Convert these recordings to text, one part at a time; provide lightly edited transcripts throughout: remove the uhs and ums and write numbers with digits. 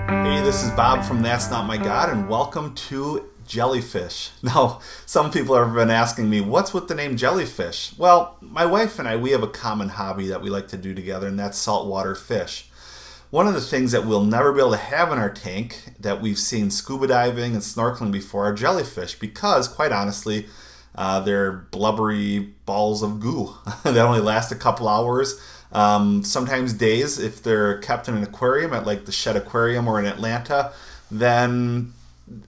Hey, this is Bob from That's Not My God, and welcome to Jellyfish. Now, some people have been asking me, what's with the name Jellyfish? Well, my wife and I, we have a common hobby that we like to do together, and that's saltwater fish. One of the things that we'll never be able to have in our tank that we've seen scuba diving and snorkeling before are jellyfish because, quite honestly, they're blubbery balls of goo that only last a couple hours, sometimes days. If they're kept in an aquarium at like the Shed Aquarium or in Atlanta, then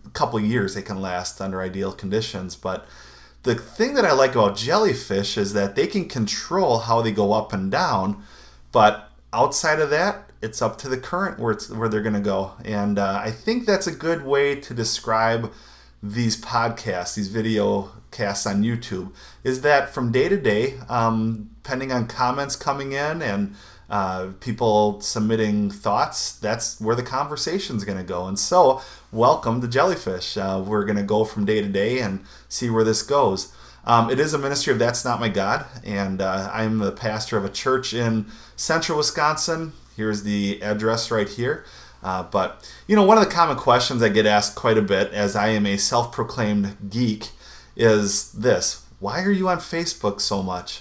a couple years they can last under ideal conditions. But the thing that I like about jellyfish is that they can control how they go up and down, but outside of that, it's up to the current where they're going to go. And I think that's a good way to describe these podcasts, these video casts on YouTube, is that from day to day, depending on comments coming in and people submitting thoughts, that's where the conversation's going to go. And so, welcome to Jellyfish. We're going to go from day to day and see where this goes. It is a ministry of That's Not My God, and I'm the pastor of a church in central Wisconsin. Here's the address right here. But, one of the common questions I get asked quite a bit, as I am a self-proclaimed geek, is this: why are you on Facebook so much?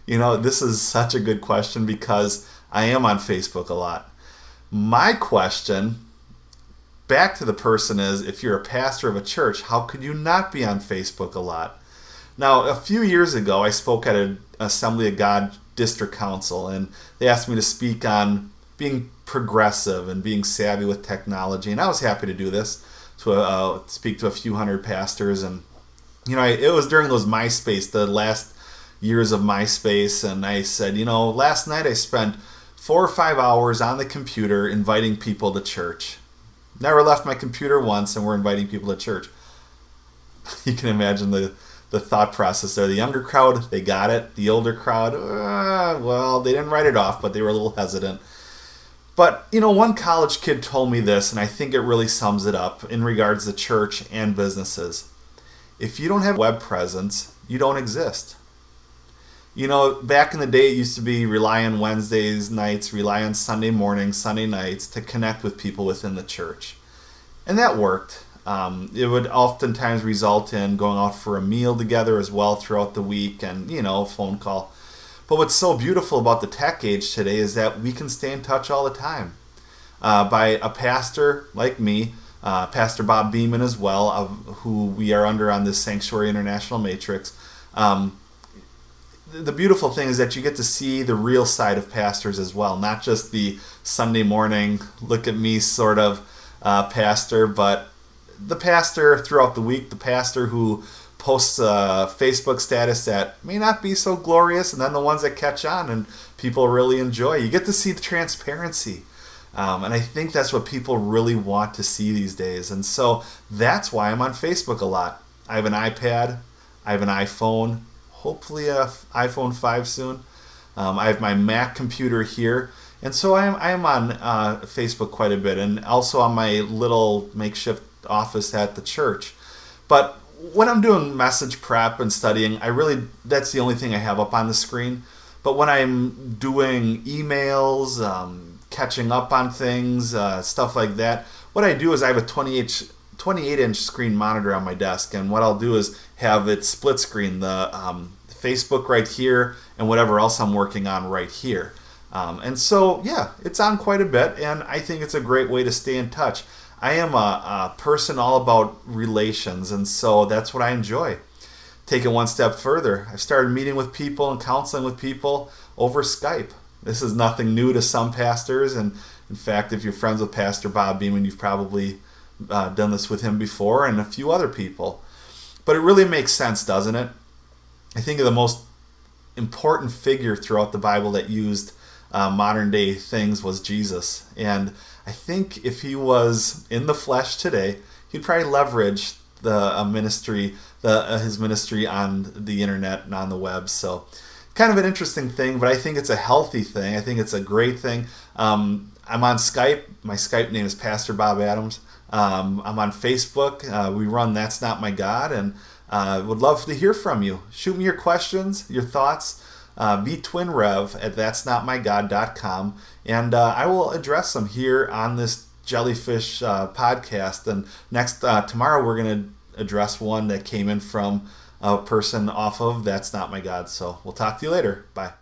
This is such a good question because I am on Facebook a lot. My question back to the person is, if you're a pastor of a church, how could you not be on Facebook a lot? Now, a few years ago, I spoke at an Assembly of God district council, and they asked me to speak on being progressive and being savvy with technology, and I was happy to do this, to speak to a few hundred pastors. And it was during those MySpace, the last years of MySpace, and I said, last night I spent 4 or 5 hours on the computer inviting people to church. Never left my computer once, and we're inviting people to church. You can imagine the thought process there. The younger crowd, they got it. The older crowd, they didn't write it off, but they were a little hesitant. But, one college kid told me this, and I think it really sums it up in regards to church and businesses. If you don't have a web presence, you don't exist. Back in the day, it used to be rely on Wednesdays nights, rely on Sunday mornings, Sunday nights to connect with people within the church. And that worked. It would oftentimes result in going out for a meal together as well throughout the week and, a phone call. But what's so beautiful about the tech age today is that we can stay in touch all the time. By a pastor like me, Pastor Bob Beeman as well, who we are under on this Sanctuary International Matrix. The beautiful thing is that you get to see the real side of pastors as well, not just the Sunday morning, look at me sort of pastor, but the pastor throughout the week, the pastor who posts a Facebook status that may not be so glorious, and then the ones that catch on and people really enjoy. You get to see the transparency. And I think that's what people really want to see these days. And so that's why I'm on Facebook a lot. I have an iPad. I have an iPhone. Hopefully an iPhone 5 soon. I have my Mac computer here. And so I am on Facebook quite a bit, and also on my little makeshift office at the church. But when I'm doing message prep and studying, that's the only thing I have up on the screen. But when I'm doing emails, catching up on things, stuff like that, what I do is I have a 28-inch screen monitor on my desk, and what I'll do is have it split screen, the Facebook right here and whatever else I'm working on right here. And so, it's on quite a bit, and I think it's a great way to stay in touch. I am a person all about relations, and so that's what I enjoy. Take it one step further. I've started meeting with people and counseling with people over Skype. This is nothing new to some pastors, and in fact, if you're friends with Pastor Bob Beeman, you've probably done this with him before, and a few other people. But it really makes sense, doesn't it? I think of the most important figure throughout the Bible that used modern day things was Jesus. And I think if he was in the flesh today, he'd probably leverage his ministry on the internet and on the web. So kind of an interesting thing, but I think it's a healthy thing. I think it's a great thing. I'm on Skype. My Skype name is Pastor Bob Adams. I'm on Facebook. We run That's Not My God, and would love to hear from you. Shoot me your questions, your thoughts. vtwinrev at that'snotmygod.com, and I will address them here on this Jellyfish podcast. And tomorrow we're going to address one that came in from a person off of That's Not My God. So we'll talk to you later. Bye.